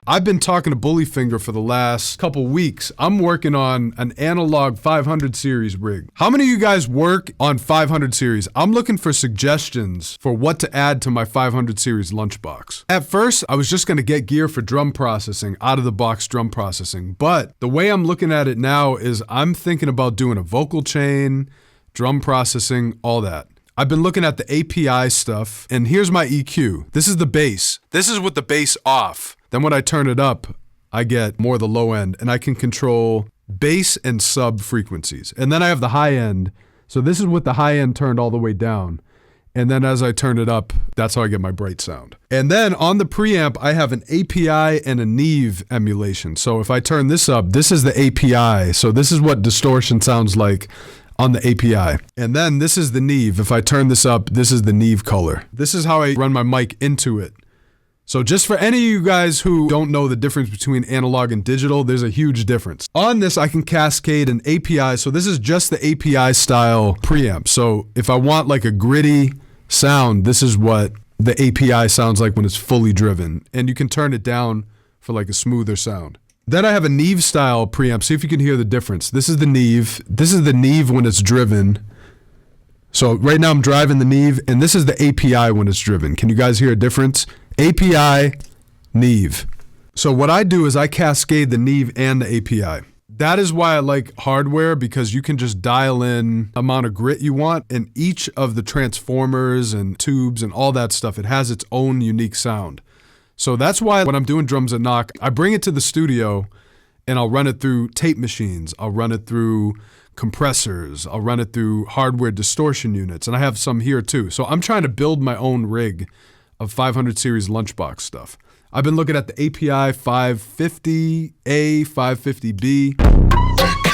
I've been talking to Bullyfinger for the last couple weeks. I'm working on an analog 500 series rig. How many of you guys work on 500 series? I'm looking for suggestions for what to add to my 500 series lunchbox. At first, I was just gonna get gear for drum processing, out of the box drum processing. But the way I'm looking at it now is I'm thinking about doing a vocal chain, drum processing, all that. I've been looking at the API stuff, and here's my EQ. This is the bass. This is with the bass off. Then when I turn it up, I get more the low end, and I can control bass and sub frequencies. And then I have the high end. So this is with the high end turned all the way down. And then as I turn it up, that's how I get my bright sound. And then on the preamp, I have an API and a Neve emulation. So if I turn this up, this is the API. So this is what distortion sounds like on the API. And then this is the Neve. If I turn this up, this is the Neve color. This is how I run my mic into it. So just for any of you guys who don't know the difference between analog and digital, there's a huge difference. On this, I can cascade an API. So this is just the API style preamp. So if I want like a gritty sound, this is what the API sounds like when it's fully driven. And you can turn it down for like a smoother sound. Then I have a Neve style preamp. See if you can hear the difference. This is the Neve. This is the Neve when it's driven. So right now I'm driving the Neve, and this is the API when it's driven. Can you guys hear a difference? API, Neve. So what I do is I cascade the Neve and the API. That is why I like hardware, because you can just dial in the amount of grit you want, and each of the transformers and tubes and all that stuff, it has its own unique sound. So that's why when I'm doing drums at Knock, I bring it to the studio and I'll run it through tape machines. I'll run it through compressors. I'll run it through hardware distortion units. And I have some here too. So I'm trying to build my own rig of 500 series lunchbox stuff. I've been looking at the API 550A, 550B.